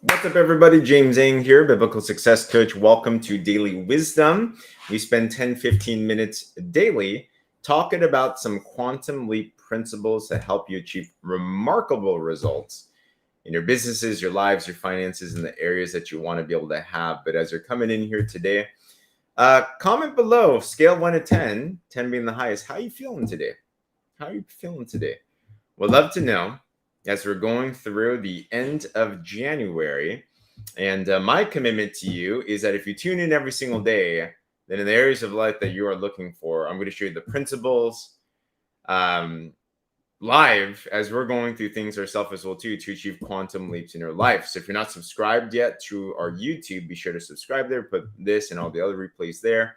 What's up, everybody? Zheng here, Biblical Success Coach. Welcome to Daily Wisdom. We spend 10-15 minutes daily talking about some quantum leap principles that help you achieve remarkable results in your businesses, your lives, your finances, and the areas that you want to be able to have. But as you're coming in here today, comment below, scale 1 to 10, 10 being the highest. How are you feeling today? How are you feeling today? Would love to know as we're going through the end of January. And my commitment to you is that if you tune in every single day, then in the areas of life that you are looking for, I'm going to show you the principles live as we're going through things ourselves as well too to achieve quantum leaps in your life. So if you're not subscribed yet to our YouTube, be sure to subscribe there, put this and all the other replays there.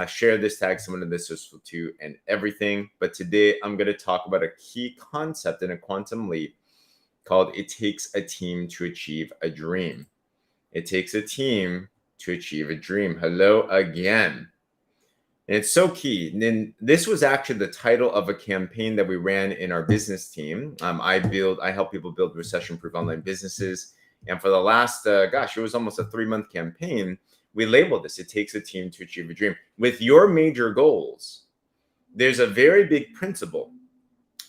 Share this, tag someone in this as well too, and everything. But today I'm going to talk about a key concept in a quantum leap called it takes a team to achieve a dream. It takes a team to achieve a dream. Hello again. And it's so key. And then this was actually the title of a campaign that we ran in our business team. I help people build recession-proof online businesses. And for the last, it was almost a 3-month campaign. We labeled this, it takes a team to achieve a dream. With your major goals, there's a very big principle,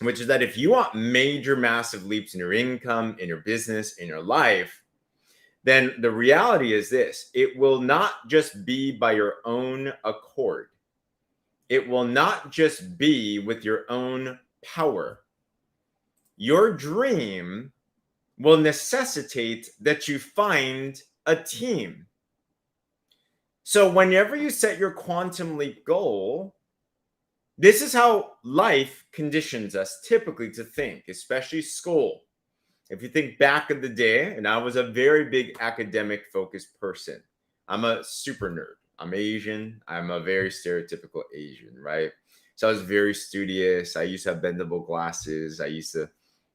which is that if you want major, massive leaps in your income, in your business, in your life, then the reality is this: it will not just be by your own accord. It will not just be with your own power. Your dream will necessitate that you find a team. So whenever you set your quantum leap goal, this is how life conditions us typically to think, especially school. If you think back in the day, and I was a very big academic focused person. I'm a super nerd. I'm Asian. I'm a very stereotypical Asian, right? So I was very studious. I used to have bendable glasses. I used to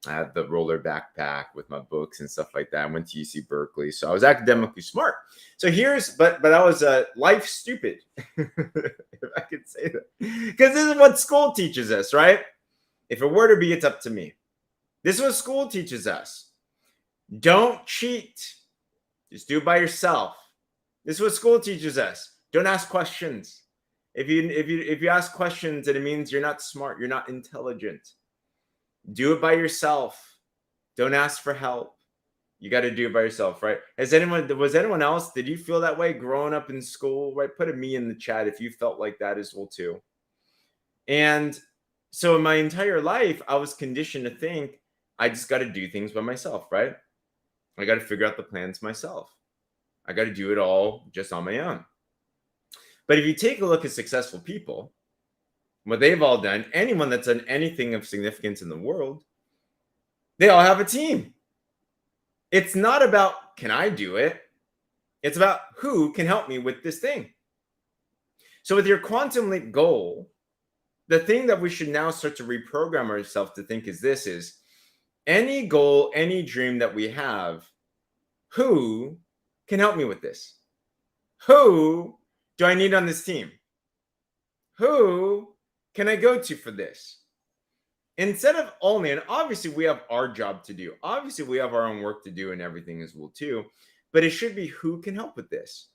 have the roller backpack with my books and stuff like that. I went to UC Berkeley. So I was academically smart. So but I was life stupid, if I could say that. Because this is what school teaches us, right? If it were to be, it's up to me. This is what school teaches us. Don't cheat. Just do it by yourself. This is what school teaches us. Don't ask questions. If you ask questions, then it means you're not smart. You're not intelligent. Do it by yourself. Don't ask for help. You got to do it by yourself, right? Was anyone else? Did you feel that way growing up in school? Right? Put a me in the chat if you felt like that as well too. And so in my entire life, I was conditioned to think I just got to do things by myself, right? I got to figure out the plans myself. I got to do it all just on my own. But if you take a look at successful people, what they've all done, anyone that's done anything of significance in the world, they all have a team. It's not about, can I do it? It's about who can help me with this thing. So with your quantum leap goal, the thing that we should now start to reprogram ourselves to think is any goal, any dream that we have, who can help me with this? Who do I need on this team? Who can I go to for this? Instead of only, and obviously we have our job to do. Obviously we have our own work to do and everything as well too. But it should be who can help with this.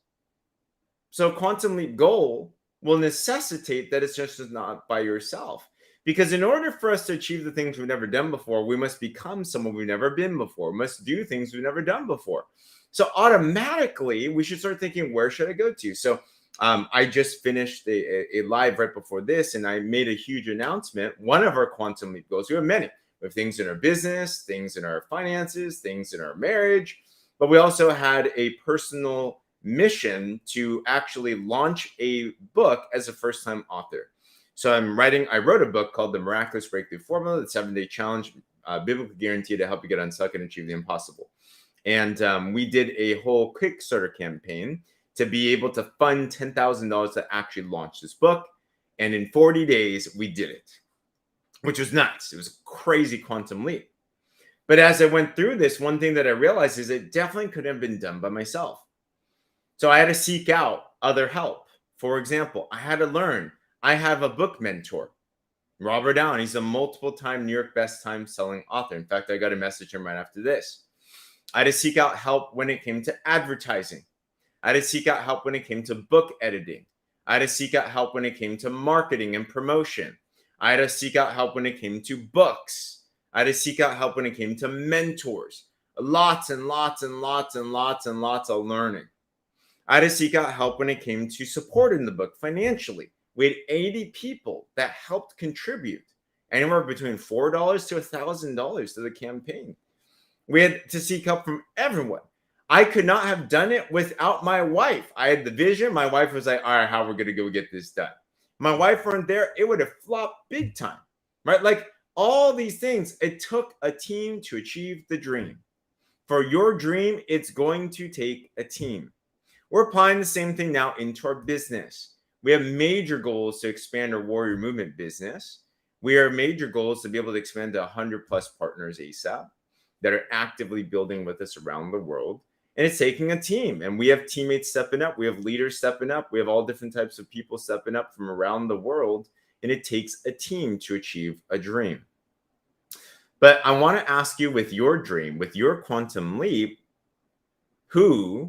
So quantum leap goal will necessitate that it's just not by yourself. Because in order for us to achieve the things we've never done before, we must become someone we've never been before. We must do things we've never done before. So automatically, we should start thinking, where should I go to? So I just finished a live right before this, and I made a huge announcement. One of our quantum leap goals, we have many. We have things in our business, things in our finances, things in our marriage, but we also had a personal mission to actually launch a book as a first-time author. So I wrote a book called The Miraculous Breakthrough Formula, the 7-Day Challenge, biblically guaranteed to help you get unstuck and achieve the impossible. And we did a whole Kickstarter campaign to be able to fund $10,000 to actually launch this book. And in 40 days, we did it, which was nuts. It was a crazy quantum leap. But as I went through this, one thing that I realized is it definitely couldn't have been done by myself. So I had to seek out other help. For example, I had to learn. I have a book mentor, Robert Allen. He's a multiple-time New York best-time selling author. In fact, I got a message from him right after this. I had to seek out help when it came to advertising. I had to seek out help when it came to book editing. I had to seek out help when it came to marketing and promotion. I had to seek out help when it came to books. I had to seek out help when it came to mentors. Lots and lots and lots and lots and lots of learning. I had to seek out help when it came to support in the book financially. We had 80 people that helped contribute anywhere between $4 to $1,000 to the campaign. We had to seek help from everyone. I could not have done it without my wife. I had the vision. My wife was like, all right, how we're going to go get this done. My wife weren't there. It would have flopped big time, right? Like all these things, it took a team to achieve the dream. For your dream, it's going to take a team. We're applying the same thing now into our business. We have major goals to expand our warrior movement business. We have major goals to be able to expand to 100 plus partners ASAP that are actively building with us around the world. And it's taking a team. And we have teammates stepping up. We have leaders stepping up. We have all different types of people stepping up from around the world. And it takes a team to achieve a dream. But I want to ask you, with your dream, with your quantum leap, whose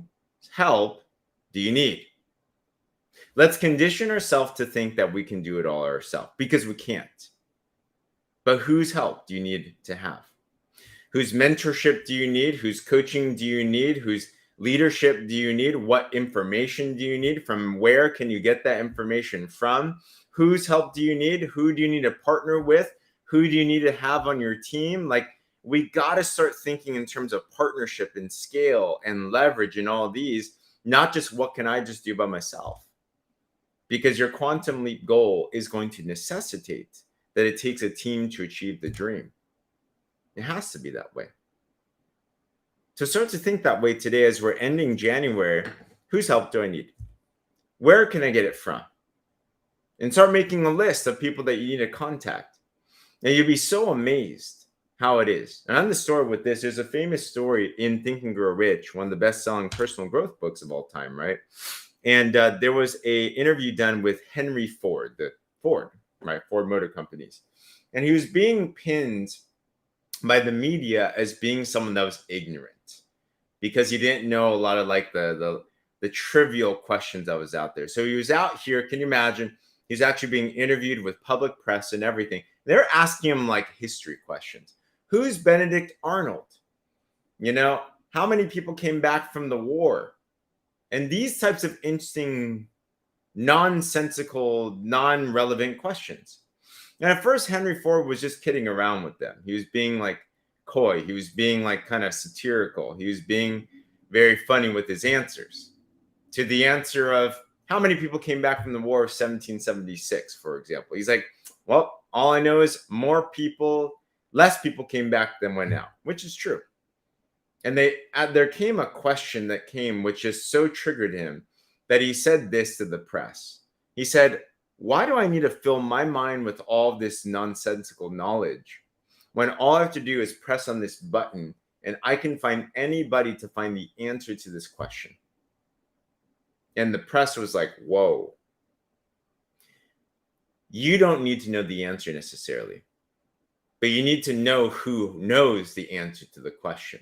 help do you need? Let's condition ourselves to think that we can do it all ourselves, because we can't. But whose help do you need to have? Whose mentorship do you need? Whose coaching do you need? Whose leadership do you need? What information do you need? From where can you get that information from? Whose help do you need? Who do you need to partner with? Who do you need to have on your team? Like, we got to start thinking in terms of partnership and scale and leverage and all these, not just what can I just do by myself? Because your quantum leap goal is going to necessitate that it takes a team to achieve the dream. It has to be that way. So start to think that way today as we're ending January. Whose help do I need? Where can I get it from? And start making a list of people that you need to contact. And you'll be so amazed how it is. And on the story with this, there's a famous story in Think and Grow Rich, one of the best-selling personal growth books of all time, right? And there was a interview done with Henry Ford, Ford Motor Companies. And he was being pinned by the media as being someone that was ignorant because he didn't know a lot of like the trivial questions that was out there. So he was out here. Can you imagine? He's actually being interviewed with public press and everything. They're asking him like history questions. Who's Benedict Arnold? You know, how many people came back from the war? And these types of interesting, nonsensical, non-relevant questions. And at first, Henry Ford was just kidding around with them. He was being like coy. He was being like kind of satirical. He was being very funny with his answers. To the answer of how many people came back from the War of 1776, for example. He's like, well, all I know is less people came back than went out, which is true. And there came a question that came, which just so triggered him that he said this to the press. He said, why do I need to fill my mind with all this nonsensical knowledge when all I have to do is press on this button and I can find anybody to find the answer to this question? And the press was like, whoa. You don't need to know the answer necessarily, but you need to know who knows the answer to the question.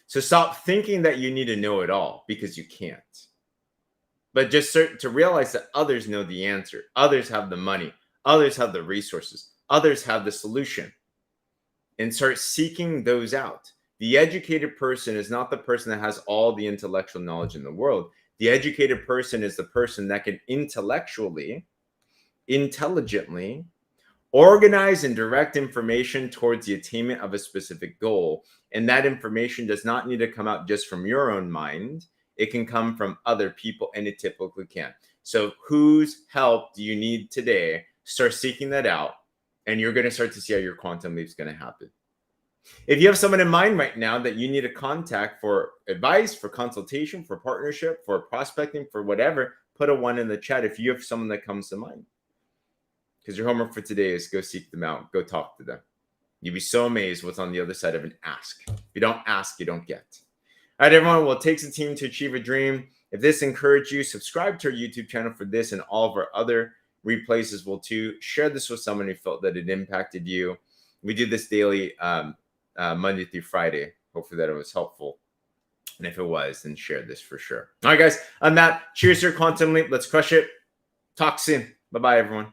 So stop thinking that you need to know it all, because you can't. But just to realize that others know the answer. Others have the money. Others have the resources. Others have the solution. And start seeking those out. The educated person is not the person that has all the intellectual knowledge in the world. The educated person is the person that can intelligently organize and direct information towards the attainment of a specific goal. And that information does not need to come out just from your own mind. It can come from other people, and it typically can. So whose help do you need today? Start seeking that out, and you're going to start to see how your quantum leap is going to happen. If you have someone in mind right now that you need to contact for advice, for consultation, for partnership, for prospecting, for whatever, put a 1 in the chat if you have someone that comes to mind. Because your homework for today is go seek them out. Go talk to them. You'd be so amazed what's on the other side of an ask. If you don't ask, you don't get. All right, everyone. Well, it takes a team to achieve a dream. If this encouraged you, subscribe to our YouTube channel for this and all of our other replays as well too. Share this with someone who felt that it impacted you. We do this daily, Monday through Friday. hopefully that it was helpful. And if it was, then share this for sure. All right, guys. On that, cheers to your quantum leap. Let's crush it. Talk soon. Bye-bye, everyone.